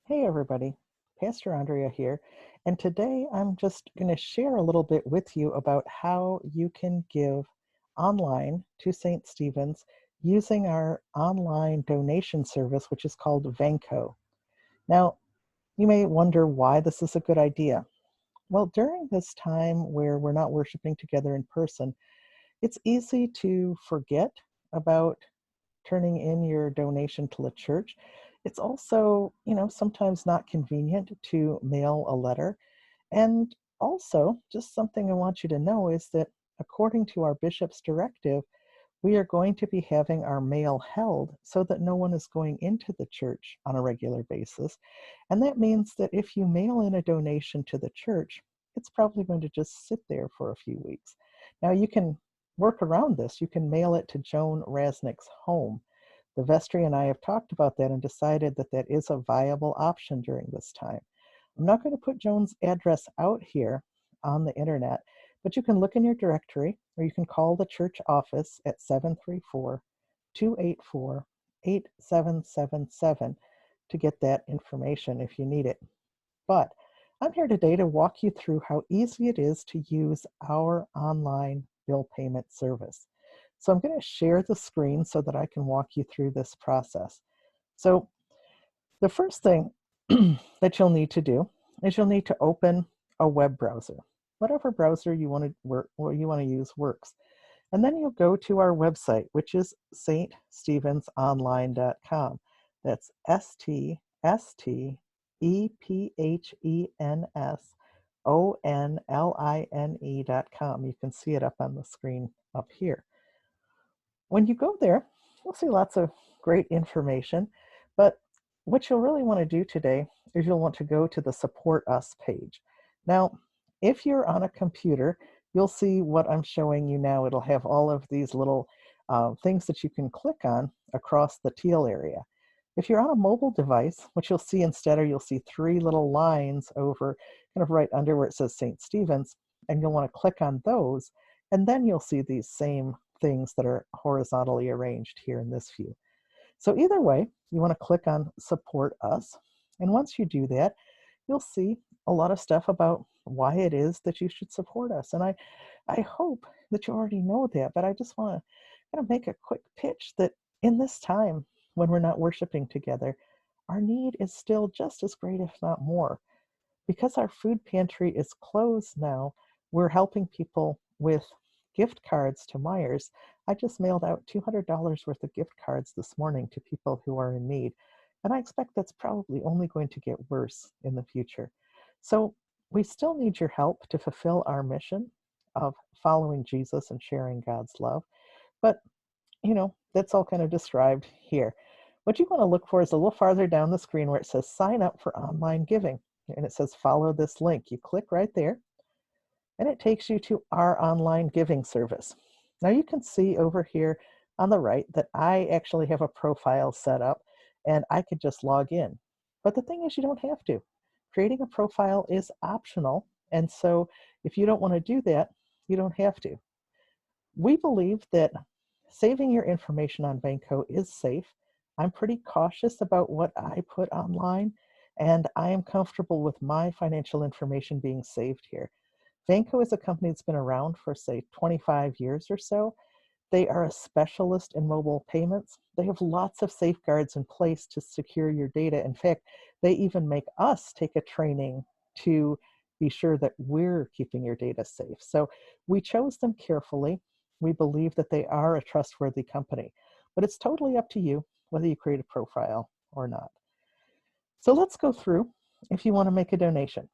Hey everybody, Pastor Andrea here, and today I'm just going to share a little bit with you about how you can give online to St. Stephen's using our online donation service, which is called Vanco. Now, you may wonder why this is a good idea. Well, during this time where we're not worshiping together in person, it's easy to forget about turning in your donation to the church. It's also, sometimes not convenient to mail a letter. And also, just something I want you to know is that according to our bishop's directive, we are going to be having our mail held so that no one is going into the church on a regular basis. And that means that if you mail in a donation to the church, it's probably going to just sit there for a few weeks. Now, you can work around this. You can mail it to Joan Rasnick's home. The vestry and I have talked about that and decided that that is a viable option during this time. I'm not going to put Joan's address out here on the internet, but you can look in your directory or you can call the church office at 734-284-8777 to get that information if you need it. But I'm here today to walk you through how easy it is to use our online bill payment service. So I'm going to share the screen so that I can walk you through this process. So the first thing that you'll need to do is you'll need to open a web browser. Whatever browser you want to use works. And then you'll go to our website, which is ststephensonline.com. That's STSTEPHENSONLINE.com. You can see it up on the screen up here. When you go there, you'll see lots of great information, but what you'll really want to do today is you'll want to go to the Support Us page. Now, if you're on a computer, you'll see what I'm showing you now. It'll have all of these little things that you can click on across the teal area. If you're on a mobile device, what you'll see instead are you'll see three little lines over kind of right under where it says St. Stephen's, and you'll want to click on those, and then you'll see these same things that are horizontally arranged here in this view. So either way, you want to click on Support Us. And once you do that, you'll see a lot of stuff about why it is that you should support us. And I hope that you already know that, but I just want to kind of make a quick pitch that in this time when we're not worshiping together, our need is still just as great, if not more. Because our food pantry is closed now, we're helping people with gift cards to Myers. I just mailed out $200 worth of gift cards this morning to people who are in need. And I expect that's probably only going to get worse in the future. So we still need your help to fulfill our mission of following Jesus and sharing God's love. But, that's all kind of described here. What you want to look for is a little farther down the screen where it says sign up for online giving. And it says follow this link. You click right there and it takes you to our online giving service. Now you can see over here on the right that I actually have a profile set up and I could just log in. But the thing is, you don't have to. Creating a profile is optional. And so if you don't want to do that, you don't have to. We believe that saving your information on Vanco is safe. I'm pretty cautious about what I put online, and I am comfortable with my financial information being saved here. Vanco is a company that's been around for, say, 25 years or so. They are a specialist in mobile payments. They have lots of safeguards in place to secure your data. In fact, they even make us take a training to be sure that we're keeping your data safe. So we chose them carefully. We believe that they are a trustworthy company, but it's totally up to you whether you create a profile or not. So let's go through if you want to make a donation.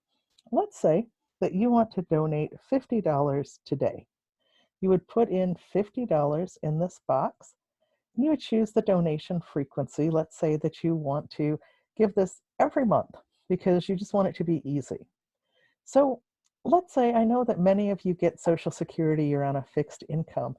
Let's say that you want to donate $50 today. You would put in $50 in this box. You would choose the donation frequency. Let's say that you want to give this every month because you just want it to be easy. So let's say I know that many of you get Social Security, you're on a fixed income.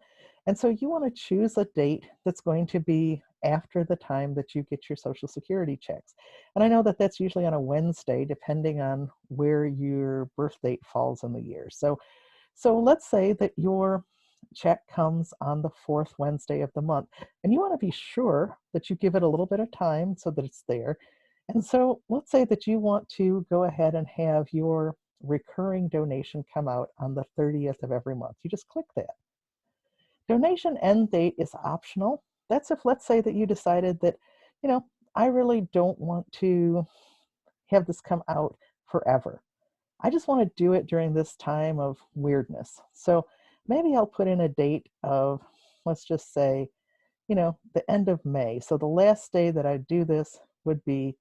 And so you want to choose a date that's going to be after the time that you get your Social Security checks. And I know that that's usually on a Wednesday, depending on where your birth date falls in the year. So let's say that your check comes on the fourth Wednesday of the month, and you want to be sure that you give it a little bit of time so that it's there. And so let's say that you want to go ahead and have your recurring donation come out on the 30th of every month. You just click that. Donation end date is optional. That's if, let's say, that you decided that, you know, I really don't want to have this come out forever. I just want to do it during this time of weirdness. So maybe I'll put in a date of, let's just say, the end of May. So the last day that I do this would be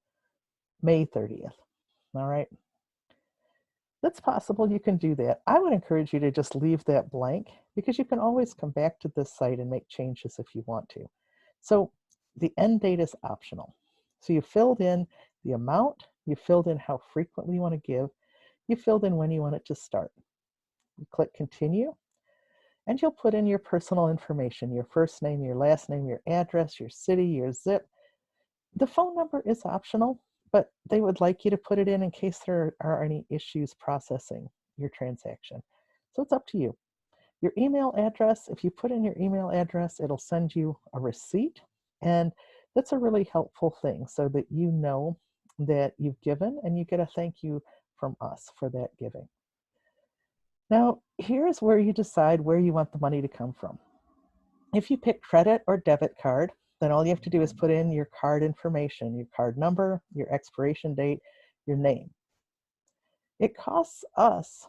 May 30th. All right. That's possible. You can do that. I would encourage you to just leave that blank because you can always come back to this site and make changes if you want to. So the end date is optional. So you filled in the amount, you filled in how frequently you want to give, you filled in when you want it to start. You click continue, and you'll put in your personal information, your first name, your last name, your address, your city, your zip. The phone number is optional, but they would like you to put it in case there are any issues processing your transaction. So it's up to you. Your email address, if you put in your email address, it'll send you a receipt, and that's a really helpful thing so that you know that you've given and you get a thank you from us for that giving. Now, here's where you decide where you want the money to come from. If you pick credit or debit card, then all you have to do is put in your card information, your card number, your expiration date, your name. It costs us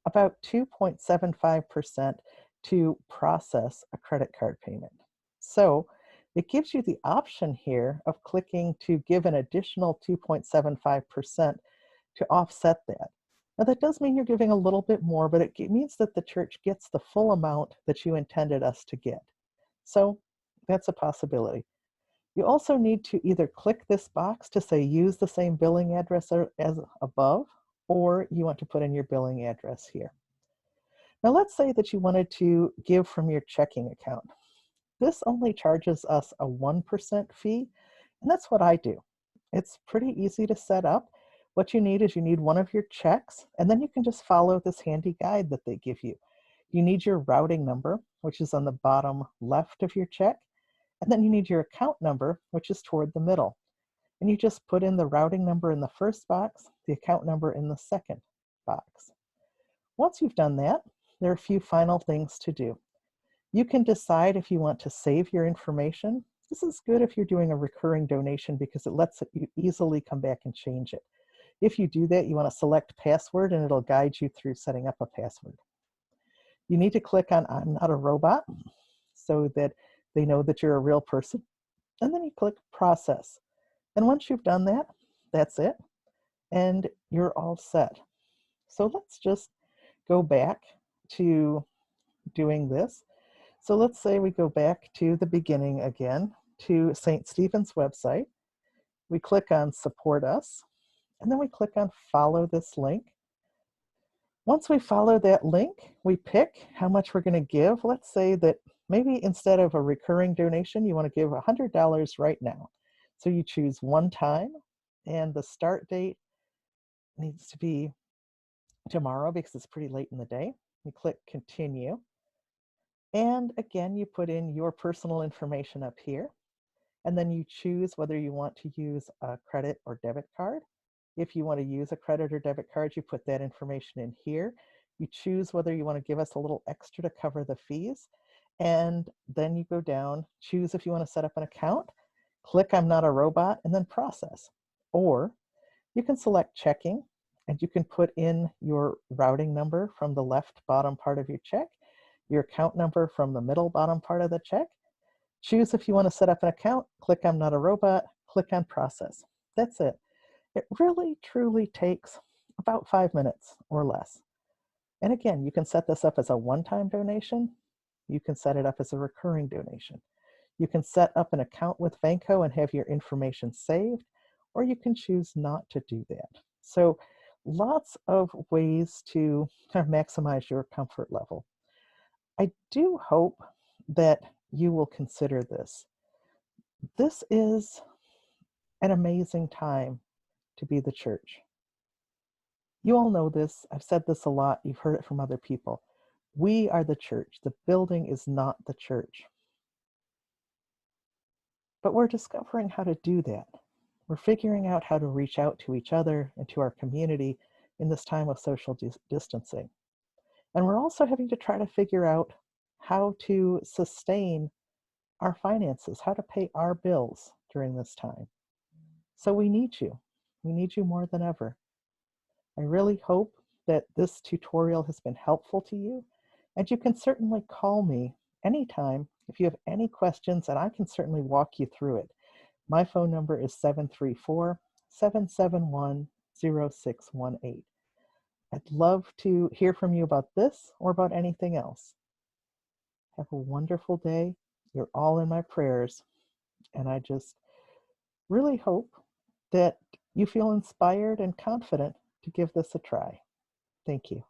about 2.75% to process a credit card payment. So it gives you the option here of clicking to give an additional 2.75% to offset that. Now that does mean you're giving a little bit more, but it means that the church gets the full amount that you intended us to get. So that's a possibility. You also need to either click this box to say use the same billing address as above, or you want to put in your billing address here. Now let's say that you wanted to give from your checking account. This only charges us a 1% fee, and that's what I do. It's pretty easy to set up. What you need is you need one of your checks, and then you can just follow this handy guide that they give you. You need your routing number, which is on the bottom left of your check, and then you need your account number, which is toward the middle. And you just put in the routing number in the first box, the account number in the second box. Once you've done that, there are a few final things to do. You can decide if you want to save your information. This is good if you're doing a recurring donation because it lets you easily come back and change it. If you do that, you want to select password and it'll guide you through setting up a password. You need to click on I'm not a robot so that they know that you're a real person. And then you click process. And once you've done that, that's it. And you're all set. So let's just go back to doing this. So let's say we go back to the beginning again, to St. Stephen's website. We click on support us, and then we click on follow this link. Once we follow that link, we pick how much we're going to give. Let's say that maybe instead of a recurring donation, you want to give $100 right now. So you choose one time, and the start date needs to be tomorrow because it's pretty late in the day. You click continue. And again, you put in your personal information up here. And then you choose whether you want to use a credit or debit card. If you want to use a credit or debit card, you put that information in here. You choose whether you want to give us a little extra to cover the fees. And then you go down, choose if you want to set up an account, click I'm not a robot, and then process. Or you can select checking, and you can put in your routing number from the left bottom part of your check, your account number from the middle bottom part of the check. Choose if you want to set up an account, click I'm not a robot, click on process. That's it. It really truly takes about 5 minutes or less. And again, you can set this up as a one-time donation. You can set it up as a recurring donation. You can set up an account with Vanco and have your information saved, or you can choose not to do that. So lots of ways to kind of maximize your comfort level. I do hope that you will consider this. This is an amazing time to be the church. You all know this. I've said this a lot. You've heard it from other people. We are the church. The building is not the church. But we're discovering how to do that. We're figuring out how to reach out to each other and to our community in this time of social distancing. And we're also having to try to figure out how to sustain our finances, how to pay our bills during this time. So we need you. We need you more than ever. I really hope that this tutorial has been helpful to you, and you can certainly call me anytime if you have any questions, and I can certainly walk you through it. My phone number is 734-771-0618. I'd love to hear from you about this or about anything else. Have a wonderful day. You're all in my prayers, and I just really hope that you feel inspired and confident to give this a try. Thank you.